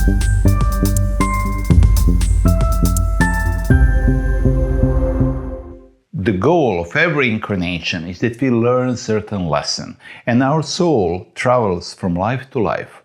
The goal of every incarnation is that we learn a certain lesson, and our soul travels from life to life,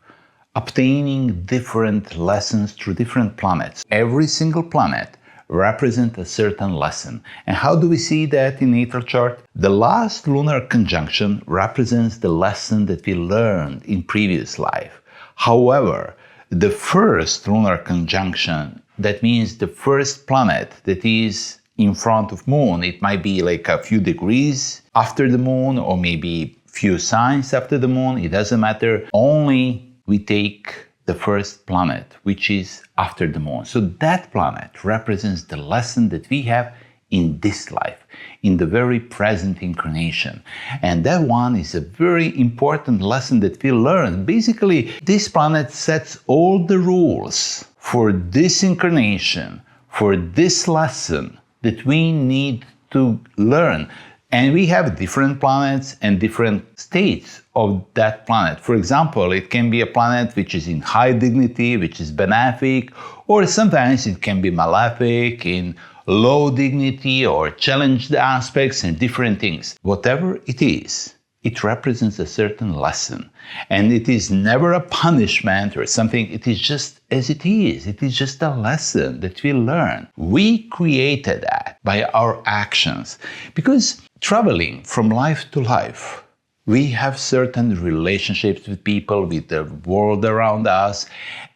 obtaining different lessons through different planets. Every single planet represents a certain lesson. And how do we see that in natal chart? The last lunar conjunction represents the lesson that we learned in previous life. However, the first lunar conjunction, that means the first planet that is in front of moon, it might be like a few degrees after the moon or maybe few signs after the moon, it doesn't matter. Only we take the first planet, which is after the moon. So that planet represents the lesson that we have in this life, in the very present incarnation. And that one is a very important lesson that we learn. Basically, this planet sets all the rules for this incarnation, for this lesson that we need to learn. And we have different planets and different states of that planet. For example, it can be a planet which is in high dignity, which is benefic, or sometimes it can be malefic, in low dignity, or challenged aspects and different things. Whatever it is, it represents a certain lesson. And it is never a punishment or something, it is just as it is. It is just a lesson that we learn. We created that by our actions. Because traveling from life to life, we have certain relationships with people, with the world around us,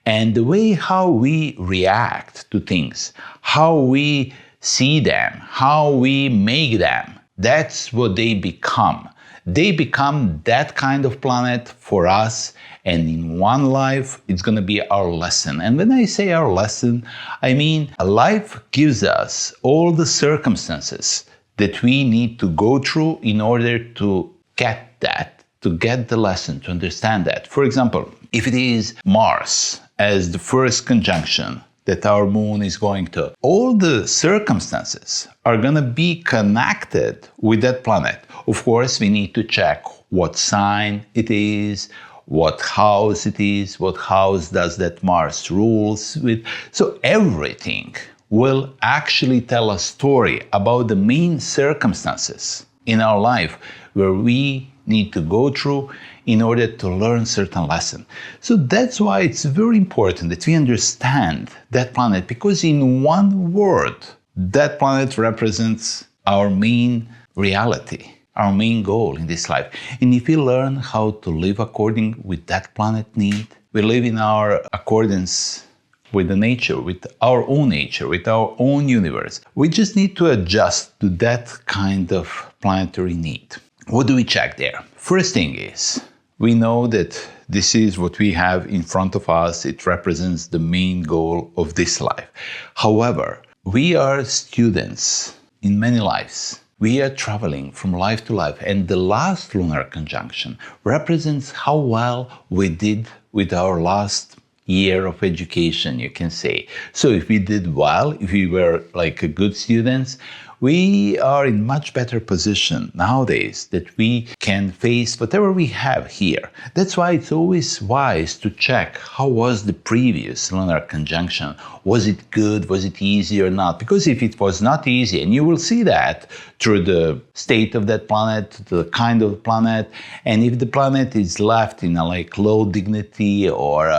and the way how we react to things, how we see them, how we make them, that's what they become. They become that kind of planet for us, and in one life, it's going to be our lesson. And when I say our lesson, I mean life gives us all the circumstances that we need to go through in order to get that, to get the lesson, to understand that. For example, if it is Mars as the first conjunction that our moon is going to, all the circumstances are going to be connected with that planet. Of course, we need to check what sign it is, what house it is, what house does that Mars rules with. So everything will actually tell a story about the main circumstances in our life where we need to go through in order to learn certain lesson. So that's why it's very important that we understand that planet, because in one word, that planet represents our main reality, our main goal in this life. And if we learn how to live according with that planet need, we live in our accordance with the nature, with our own nature, with our own universe. We just need to adjust to that kind of planetary need. What do we check there? First thing is, we know that this is what we have in front of us. It represents the main goal of this life. However, we are students in many lives. We are traveling from life to life, and the last lunar conjunction represents how well we did with our last year of education, you can say. So if we did well, if we were like a good students, we are in much better position nowadays that we can face whatever we have here. That's why it's always wise to check how was the previous lunar conjunction. Was it good? Was it easy or not? Because if it was not easy, and you will see that through the state of that planet, the kind of planet, and if the planet is left in a like low dignity or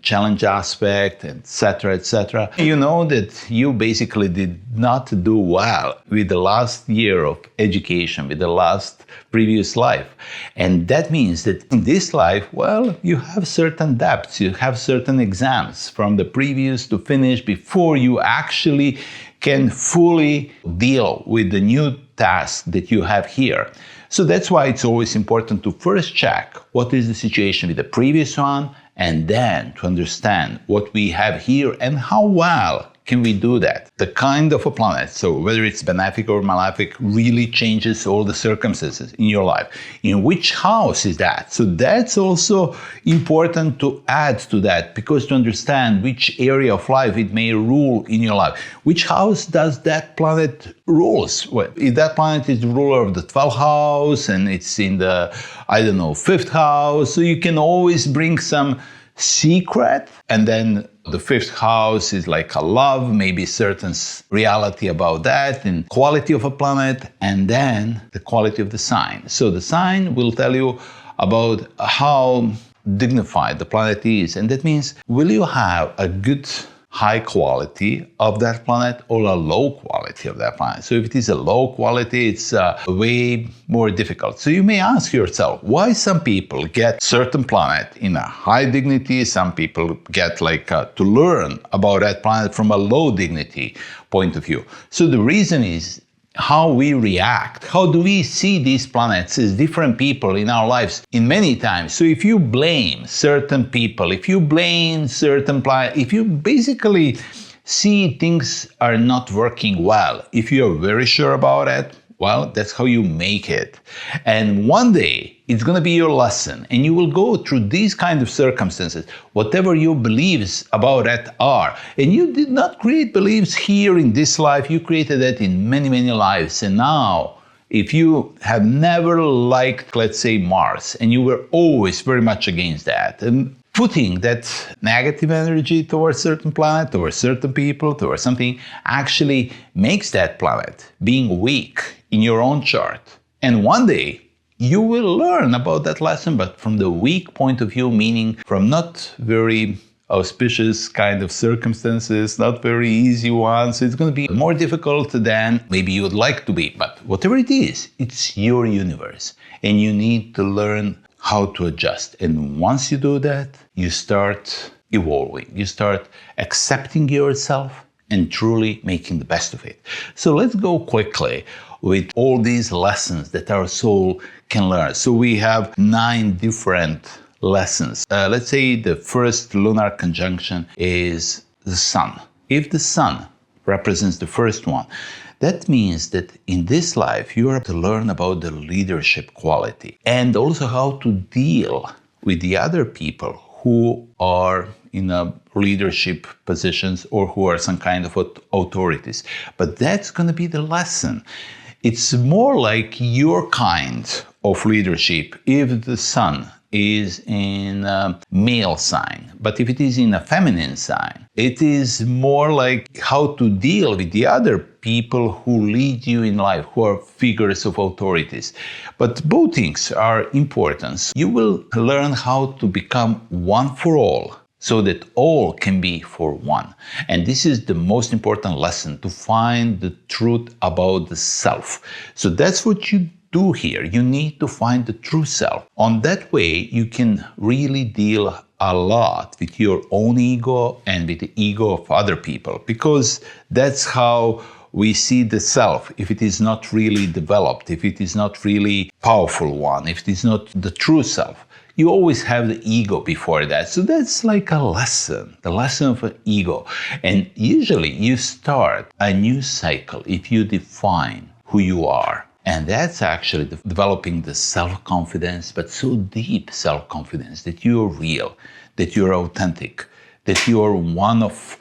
challenge aspect, etc., you know that you basically did not do well with the last year of education, with the last previous life. And that means that in this life, well, you have certain debts, you have certain exams from the previous to finish before you actually can fully deal with the new task that you have here. So that's why it's always important to first check what is the situation with the previous one, and then to understand what we have here and how well can we do that. The kind of a planet, so whether it's benefic or malefic, really changes all the circumstances in your life. In which house is that? So that's also important to add to that, because to understand which area of life it may rule in your life. Which house does that planet rules? Well, if that planet is the ruler of the 12th house and it's in the, 5th house, so you can always bring some secret. And then the fifth house is like a love, maybe certain reality about that and quality of a planet, and then the quality of the sign. So the sign will tell you about how dignified the planet is. And that means, will you have a good high quality of that planet or a low quality of that planet? So if it is a low quality, it's way more difficult. So you may ask yourself, why some people get certain planet in a high dignity, some people get to learn about that planet from a low dignity point of view. So the reason is how we react. How do we see these planets as different people in our lives in many times? So if you blame certain people, if you blame certain planets, if you basically see things are not working well, if you're very sure about it, well, that's how you make it. And one day, it's going to be your lesson, and you will go through these kind of circumstances, whatever your beliefs about that are. And you did not create beliefs here in this life, you created that in many, many lives. And now, if you have never liked, let's say, Mars, and you were always very much against that, and putting that negative energy towards certain planet, towards certain people, towards something, actually makes that planet being weak in your own chart. And one day, you will learn about that lesson, but from the weak point of view, meaning from not very auspicious kind of circumstances, not very easy ones. It's going to be more difficult than maybe you would like to be. But whatever it is, it's your universe. And you need to learn how to adjust. And once you do that, you start evolving. You start accepting yourself and truly making the best of it. So let's go quickly with all these lessons that our soul can learn. So we have 9 different lessons. Let's say the first lunar conjunction is the sun. If the sun represents the first one, that means that in this life you are to learn about the leadership quality and also how to deal with the other people who are in leadership positions or who are some kind of authorities. But that's going to be the lesson. It's more like your kind of leadership if the sun is in a male sign. But if it is in a feminine sign, it is more like how to deal with the other people who lead you in life, who are figures of authorities. But both things are important. You will learn how to become one for all, so that all can be for one. And this is the most important lesson, to find the truth about the self. So that's what you do here. You need to find the true self. On that way, you can really deal a lot with your own ego and with the ego of other people, because that's how we see the self. If it is not really developed, if it is not really powerful one, if it is not the true self, you always have the ego before that. So that's like a lesson, the lesson of an ego. And usually you start a new cycle if you define who you are. And that's actually developing the self-confidence, but so deep self-confidence that you're real, that you're authentic, that you're one of,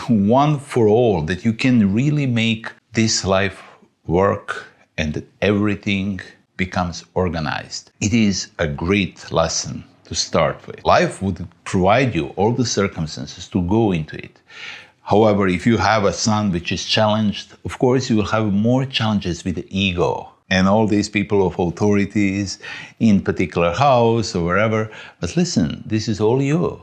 one for all, that you can really make this life work and that everything becomes organized. It is a great lesson to start with. Life would provide you all the circumstances to go into it. However, if you have a sun which is challenged, of course you will have more challenges with the ego and all these people of authorities in particular house or wherever. But listen, this is all you.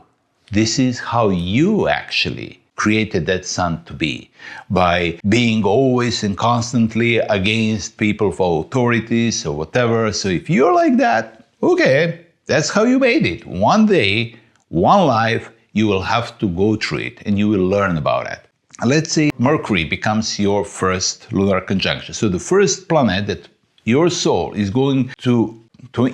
This is how you actually created that sun to be, by being always and constantly against people for authorities or whatever. So if you're like that, okay, that's how you made it. One day, one life, you will have to go through it and you will learn about it. Let's say Mercury becomes your first lunar conjunction. So the first planet that your soul is going to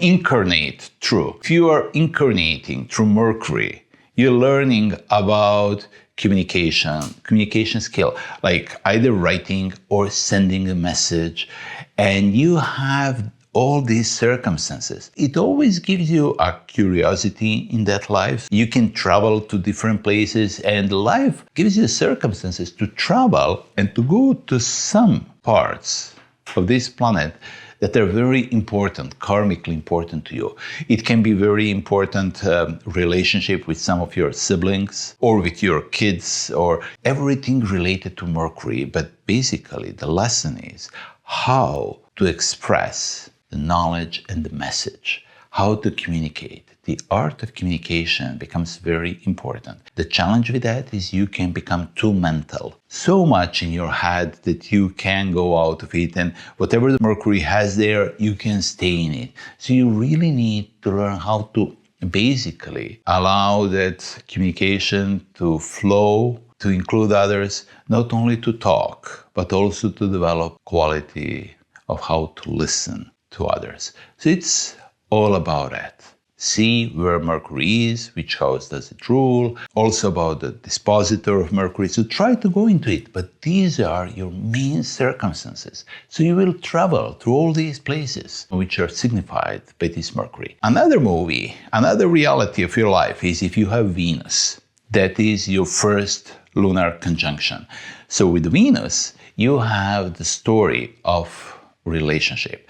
incarnate through. If you are incarnating through Mercury, you're learning about communication skill, like either writing or sending a message, and you have all these circumstances. It always gives you a curiosity in that life. You can travel to different places, and life gives you circumstances to travel and to go to some parts of this planet that are very important, karmically important to you. It can be very important relationship with some of your siblings or with your kids or everything related to Mercury. But basically, the lesson is how to express the knowledge and the message, how to communicate. The art of communication becomes very important. The challenge with that is you can become too mental, so much in your head that you can go out of it, and whatever the Mercury has there, you can stay in it. So you really need to learn how to basically allow that communication to flow, to include others, not only to talk, but also to develop quality of how to listen to others. So it's all about that. See where Mercury is, which house does it rule, also about the dispositor of Mercury. So try to go into it, but these are your main circumstances. So you will travel through all these places which are signified by this Mercury. Another movie, another reality of your life is if you have Venus. That is your first lunar conjunction. So with Venus, you have the story of relationship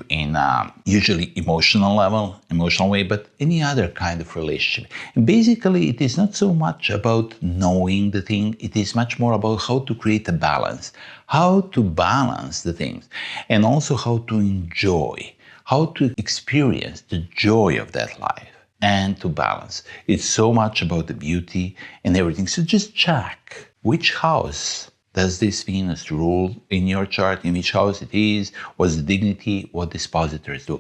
in usually emotional level, emotional way, but any other kind of relationship. And basically, it is not so much about knowing the thing, it is much more about how to create a balance, how to balance the things, and also how to enjoy, how to experience the joy of that life and to balance. It's so much about the beauty and everything. So just check which house does this Venus rule in your chart, in which house it is, what's the dignity, what dispositors do.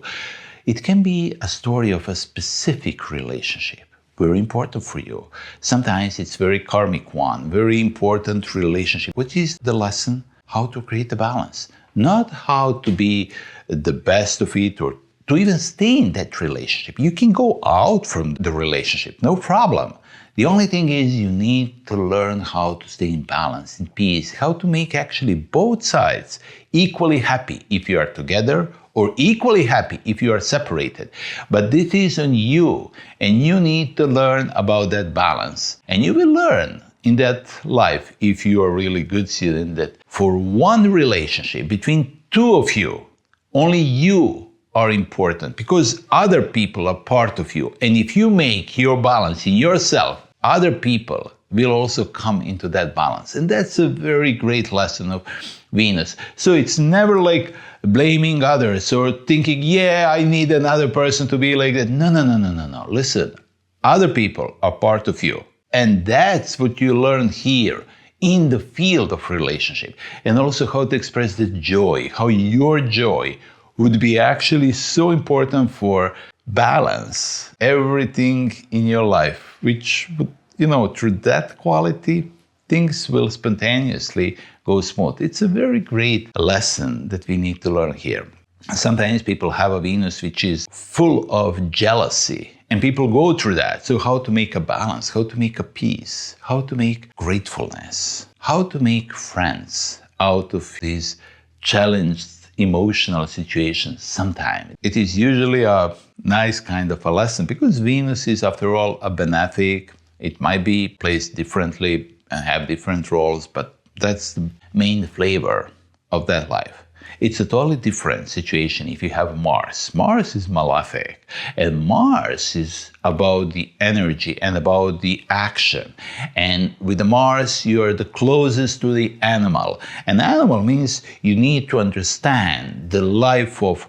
It can be a story of a specific relationship, very important for you. Sometimes it's very karmic one, very important relationship. What is the lesson? How to create a balance. Not how to be the best of it or to even stay in that relationship. You can go out from the relationship, no problem. The only thing is you need to learn how to stay in balance, in peace, how to make actually both sides equally happy if you are together or equally happy if you are separated. But this is on you, and you need to learn about that balance. And you will learn in that life, if you are really good student, that for one relationship between two of you, only you are important because other people are part of you. And if you make your balance in yourself, other people will also come into that balance. And that's a very great lesson of Venus. So it's never like blaming others or thinking, yeah, I need another person to be like that. No. Listen, other people are part of you. And that's what you learn here in the field of relationship. And also how to express the joy, how your joy would be actually so important for balance everything in your life, which would, through that quality, things will spontaneously go smooth. It's a very great lesson that we need to learn here. Sometimes people have a Venus which is full of jealousy, and people go through that. So how to make a balance, how to make a peace, how to make gratefulness, how to make friends out of these challenged emotional situations sometimes. It is usually a nice kind of a lesson because Venus is, after all, a benefic. It might be placed differently and have different roles, but that's the main flavor of that life. It's a totally different situation if you have Mars. Mars is malefic, and Mars is about the energy and about the action. And with the Mars, you are the closest to the animal. And animal means you need to understand the life of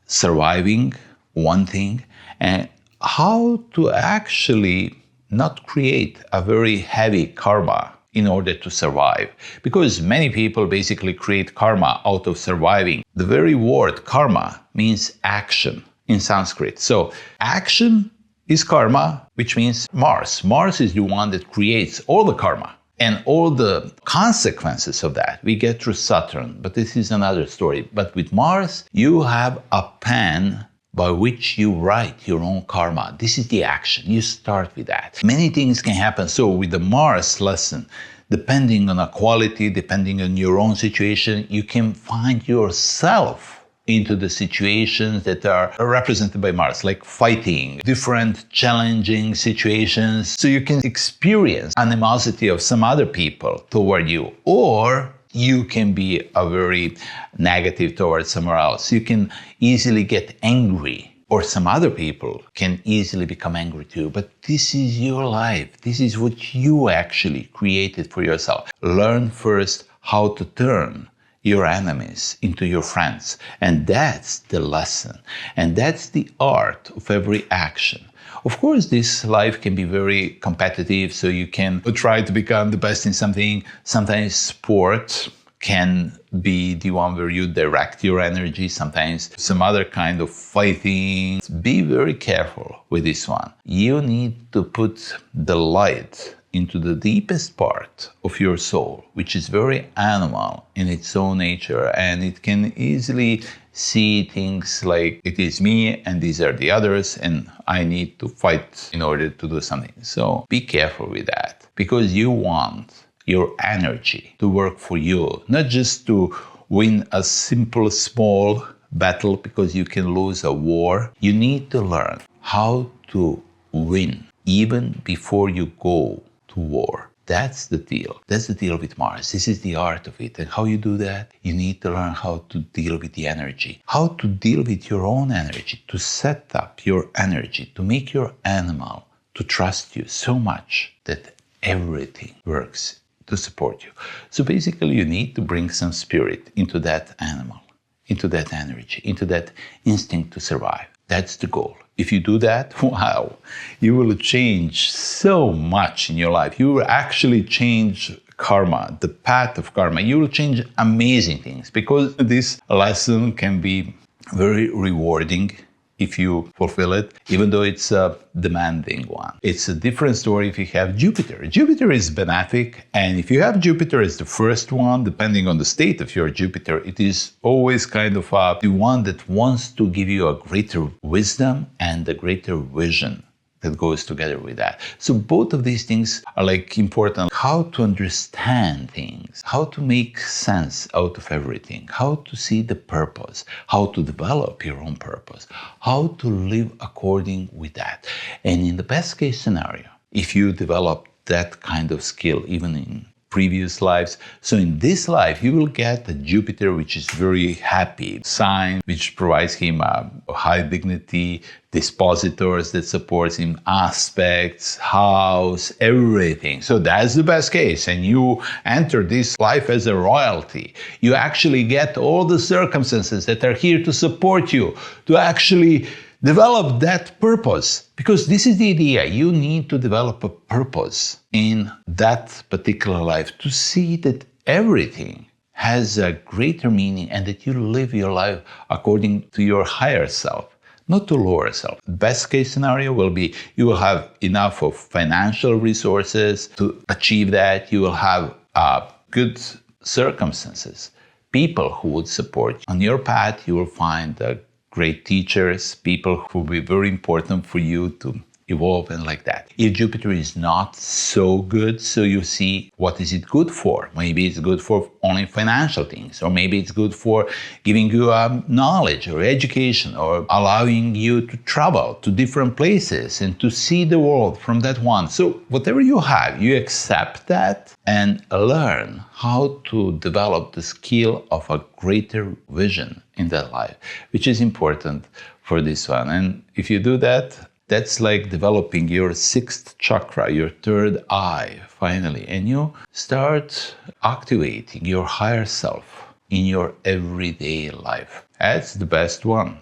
surviving, one thing, and how to actually not create a very heavy karma in order to survive. Because many people basically create karma out of surviving. The very word karma means action in Sanskrit. So action is karma, which means Mars. Mars is the one that creates all the karma. And all the consequences of that we get through Saturn. But this is another story. But with Mars, you have a pen by which you write your own karma. This is the action. You start with that. Many things can happen. So with the Mars lesson, depending on a quality, depending on your own situation, you can find yourself into the situations that are represented by Mars, like fighting, different challenging situations. So you can experience animosity of some other people toward you, or You can be a very negative towards somewhere else. You can easily get angry, or some other people can easily become angry too. But this is your life. This is what you actually created for yourself. Learn first how to turn your enemies into your friends. And that's the lesson. And that's the art of every action. Of course, this life can be very competitive, so you can try to become the best in something. Sometimes sport can be the one where you direct your energy, sometimes some other kind of fighting. Be very careful with this one. You need to put the light into the deepest part of your soul, which is very animal in its own nature, and it can easily see things like it is me and these are the others and I need to fight in order to do something. So be careful with that, because you want your energy to work for you, not just to win a simple small battle because you can lose a war. You need to learn how to win even before you go to war. That's the deal. That's the deal with Mars. This is the art of it. And how you do that? You need to learn how to deal with the energy, how to deal with your own energy, to set up your energy, to make your animal to trust you so much that everything works to support you. So basically, you need to bring some spirit into that animal, into that energy, into that instinct to survive. That's the goal. If you do that, wow, you will change so much in your life. You will actually change karma, the path of karma. You will change amazing things, because this lesson can be very rewarding if you fulfill it, even though it's a demanding one. It's a different story if you have Jupiter. Jupiter is benefic, and if you have Jupiter as the first one, depending on the state of your Jupiter, it is always kind of the one that wants to give you a greater wisdom and a greater vision that goes together with that. So both of these things are like important. How to understand things, how to make sense out of everything, how to see the purpose, how to develop your own purpose, how to live according with that. And in the best case scenario, if you develop that kind of skill even in previous lives, so in this life you will get a Jupiter which is very happy sign, which provides him a high dignity, dispositors that supports him, aspects, house, everything. So that's the best case, and you enter this life as a royalty. You actually get all the circumstances that are here to support you, to actually develop that purpose, because this is the idea. You need to develop a purpose in that particular life to see that everything has a greater meaning and that you live your life according to your higher self, not to lower self. Best case scenario will be you will have enough of financial resources to achieve that. You will have good circumstances, people who would support you. On your path, you will find great teachers, people who will be very important for you to evolve and like that. If Jupiter is not so good, so you see what is it good for. Maybe it's good for only financial things, or maybe it's good for giving you knowledge or education, or allowing you to travel to different places and to see the world from that one. So whatever you have, you accept that and learn how to develop the skill of a greater vision in that life, which is important for this one. And if you do that, that's like developing your sixth chakra, your third eye, finally. And you start activating your higher self in your everyday life. That's the best one.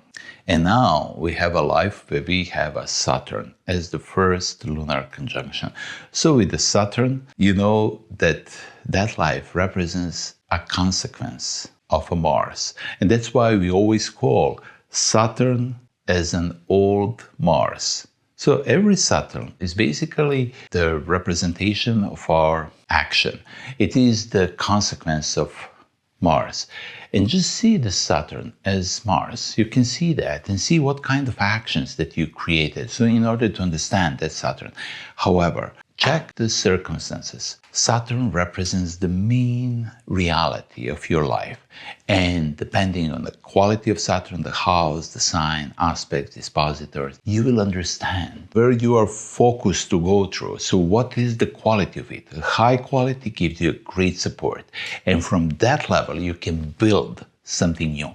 And now we have a life where we have a Saturn as the first lunar conjunction. So with the Saturn, you know that that life represents a consequence of a Mars. And that's why we always call Saturn as an old Mars. So every Saturn is basically the representation of our action. It is the consequence of Mars. And just see the Saturn as Mars. You can see that and see what kind of actions that you created. So in order to understand that Saturn. However, check the circumstances. Saturn represents the main reality of your life. And depending on the quality of Saturn, the house, the sign, aspects, dispositors, you will understand where you are focused to go through. So what is the quality of it? A high quality gives you great support. And from that level, you can build something new.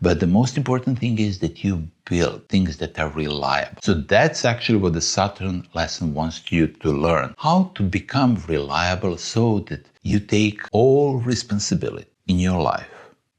But the most important thing is that you build things that are reliable. So that's actually what the Saturn lesson wants you to learn. How to become reliable so that you take all responsibility in your life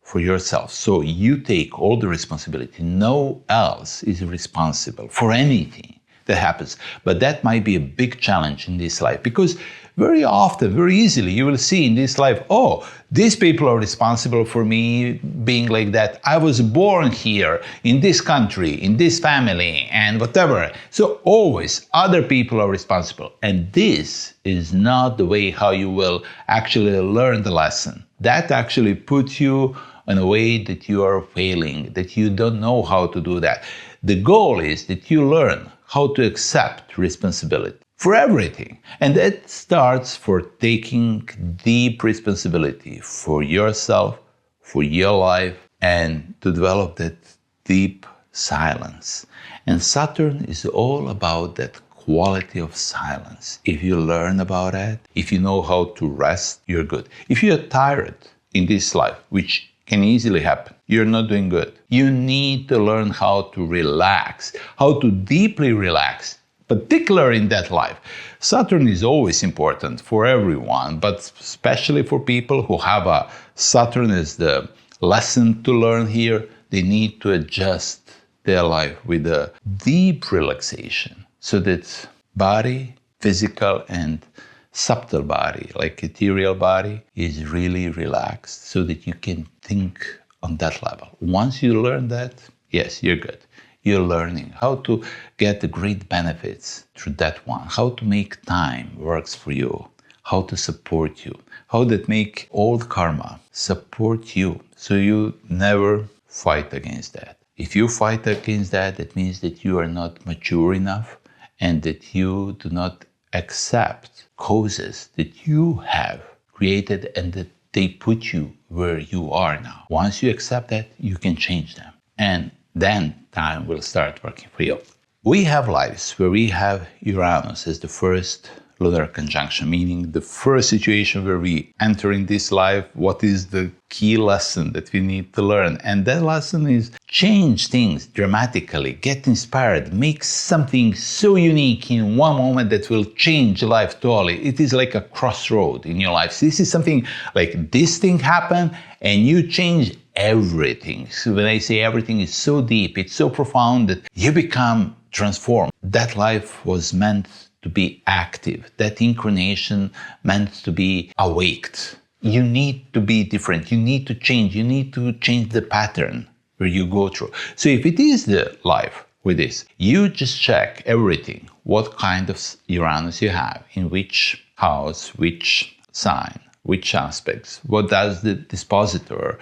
for yourself. So you take all the responsibility. No else is responsible for anything that happens. But that might be a big challenge in this life, because very often, very easily, you will see in this life, oh, these people are responsible for me being like that. I was born here, in this country, in this family, and whatever. So always other people are responsible. And this is not the way how you will actually learn the lesson. That actually puts you in a way that you are failing, that you don't know how to do that. The goal is that you learn how to accept responsibility for everything. And that starts for taking deep responsibility for yourself, for your life, and to develop that deep silence. And Saturn is all about that quality of silence. If you learn about it, if you know how to rest, you're good. If you're tired in this life, which can easily happen, you're not doing good. You need to learn how to relax, how to deeply relax, particularly in that life. Saturn is always important for everyone, but especially for people who have a Saturn as the lesson to learn here. They need to adjust their life with a deep relaxation so that body, physical and subtle body, like ethereal body, is really relaxed so that you can think on that level. Once you learn that, yes, you're good. You're learning how to get the great benefits through that one, how to make time works for you, how to support you, how that make old karma support you, so you never fight against that. If you fight against that, that means that you are not mature enough and that you do not accept causes that you have created and that they put you where you are now. Once you accept that, you can change them. And then time will start working for you. We have lives where we have Uranus as the first lunar conjunction, meaning the first situation where we enter in this life, what is the key lesson that we need to learn. And that lesson is change things dramatically, get inspired, make something so unique in one moment that will change life totally. It is like a crossroad in your life. So this is something like this thing happened and you change everything. So when I say everything, is so deep, it's so profound that you become transformed. That life was meant to be active. That incarnation meant to be awaked. You need to be different. You need to change. You need to change the pattern where you go through. So if it is the life with this, you just check everything. What kind of Uranus you have, in which house, which sign, which aspects, what does the dispositor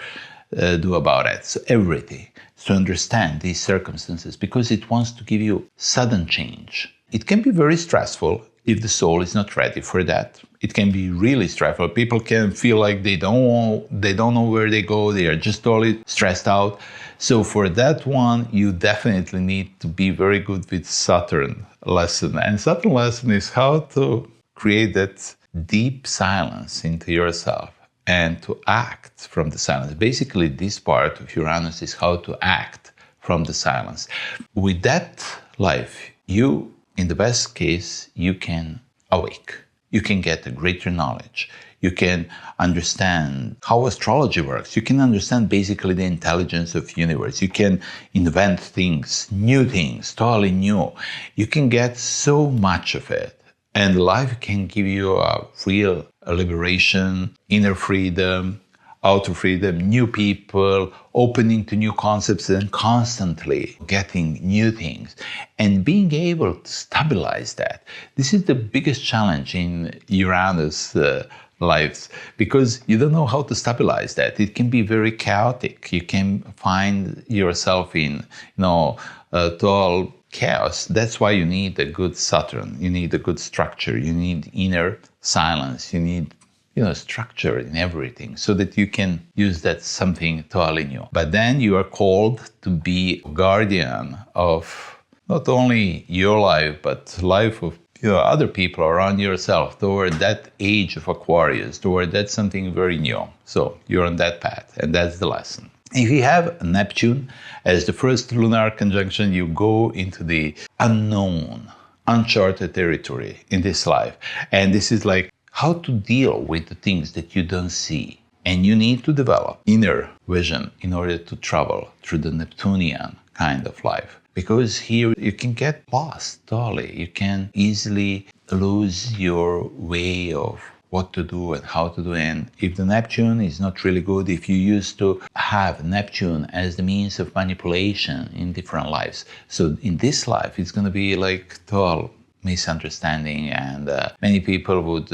do about it. So everything, to understand these circumstances, because it wants to give you sudden change. It can be very stressful if the soul is not ready for that. It can be really stressful. People can feel like they don't know where they go. They are just totally stressed out. So for that one, you definitely need to be very good with Saturn lesson. And Saturn lesson is how to create that deep silence into yourself and to act from the silence. Basically, this part of Uranus is how to act from the silence. With that life, you, in the best case, you can awake. You can get a greater knowledge. You can understand how astrology works. You can understand basically the intelligence of the universe. You can invent things, new things, totally new. You can get so much of it. And life can give you a real liberation, inner freedom, outer freedom, new people, opening to new concepts and constantly getting new things and being able to stabilize that. This is the biggest challenge in Uranus lives, because you don't know how to stabilize that. It can be very chaotic. You can find yourself in, total chaos. That's why you need a good Saturn. You need a good structure. You need inner silence. You need structure in everything so that you can use that something totally new. But then you are called to be guardian of not only your life, but life of other people around yourself toward that age of Aquarius, toward that something very new. So you're on that path, and that's the lesson. If you have Neptune as the first lunar conjunction, you go into the unknown, uncharted territory in this life. And this is like how to deal with the things that you don't see. And you need to develop inner vision in order to travel through the Neptunian kind of life. Because here you can get lost totally. You can easily lose your way of what to do and how to do. And if the Neptune is not really good, if you used to have Neptune as the means of manipulation in different lives, so in this life it's going to be like total misunderstanding, and many people would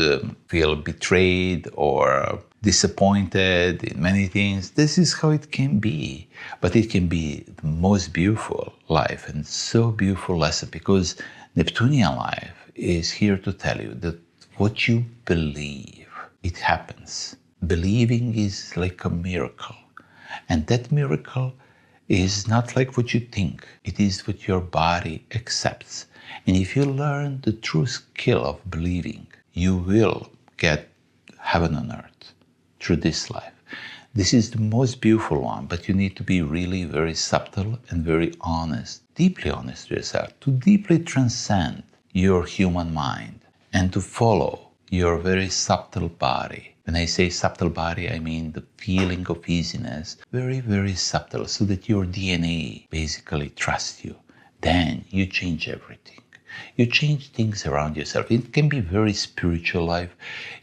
feel betrayed or disappointed in many things. This is how it can be, but it can be the most beautiful life and so beautiful lesson, because Neptunian life is here to tell you that what you believe, it happens. Believing is like a miracle, and that miracle is not like what you think. It is what your body accepts. And if you learn the true skill of believing, you will get heaven on earth through this life. This is the most beautiful one, but you need to be really very subtle and very honest, deeply honest to yourself, to deeply transcend your human mind and to follow your very subtle body. When I say subtle body, I mean the feeling of easiness, very, very subtle, so that your DNA basically trusts you. Then you change everything. You change things around yourself. It can be very spiritual life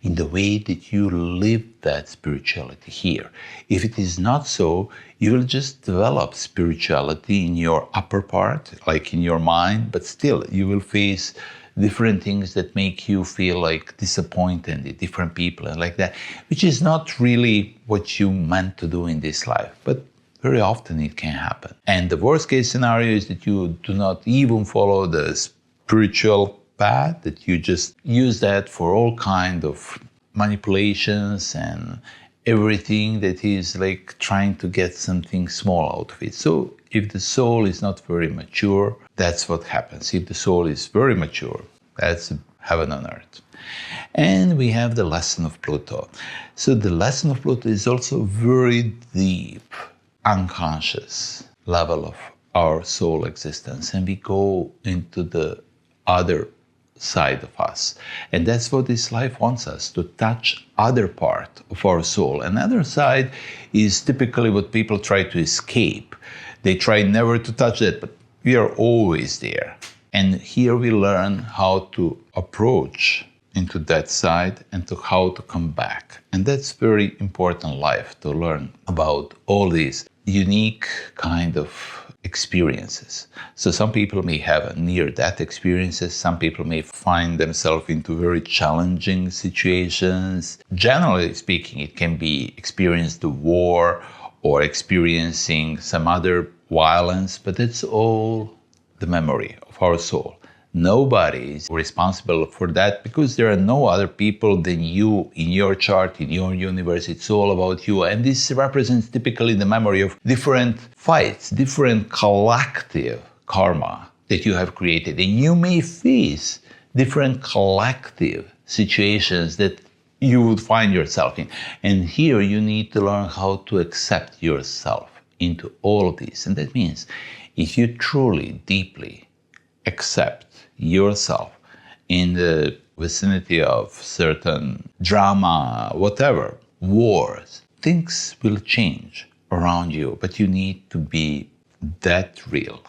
in the way that you live that spirituality here. If it is not so, you will just develop spirituality in your upper part, like in your mind, but still you will face different things that make you feel like disappointed in different people and like that, which is not really what you meant to do in this life. But very often it can happen. And the worst case scenario is that you do not even follow the spiritual path, that you just use that for all kind of manipulations and everything that is like trying to get something small out of it. So if the soul is not very mature, that's what happens. If the soul is very mature, that's heaven on earth. And we have the lesson of Pluto. So the lesson of Pluto is also very deep, unconscious level of our soul existence, and we go into the other side of us, and that's what this life wants us to touch, other part of our soul. And the other side is typically what people try to escape. They try never to touch it, but we are always there. And here we learn how to approach into that side and to how to come back. And that's very important life, to learn about all these unique kind of experiences. So some people may have near-death experiences. Some people may find themselves into very challenging situations. Generally speaking, it can be experienced the war or experiencing some other violence, but it's all the memory of our soul. Nobody is responsible for that, because there are no other people than you in your chart, in your universe. It's all about you. And this represents typically the memory of different fights, different collective karma that you have created. And you may face different collective situations that you would find yourself in. And here you need to learn how to accept yourself into all of this. And that means if you truly, deeply accept yourself in the vicinity of certain drama, whatever, wars, things will change around you, but you need to be that real,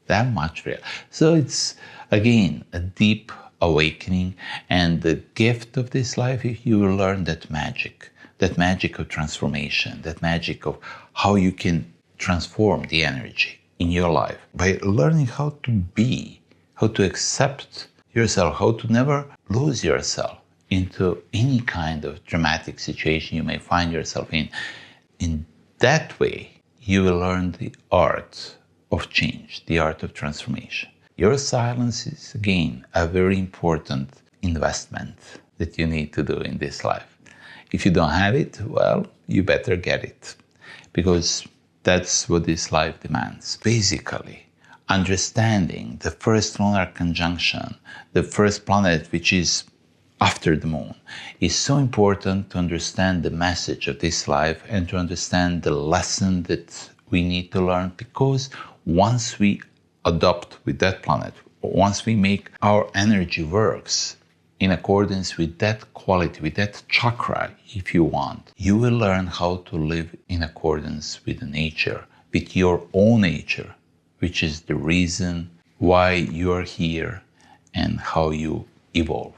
that much real. So it's, again, a deep awakening, and the gift of this life, if you will learn that magic of transformation, that magic of how you can transform the energy in your life by learning how to be, how to accept yourself, how to never lose yourself into any kind of dramatic situation you may find yourself in. In that way, you will learn the art of change, the art of transformation. Your silence is, again, a very important investment that you need to do in this life. If you don't have it, well, you better get it, because that's what this life demands. Basically, understanding the first lunar conjunction, the first planet which is after the moon, is so important to understand the message of this life and to understand the lesson that we need to learn, because once we adopt with that planet, once we make our energy works in accordance with that quality, with that chakra, if you want, you will learn how to live in accordance with the nature, with your own nature, which is the reason why you are here and how you evolve.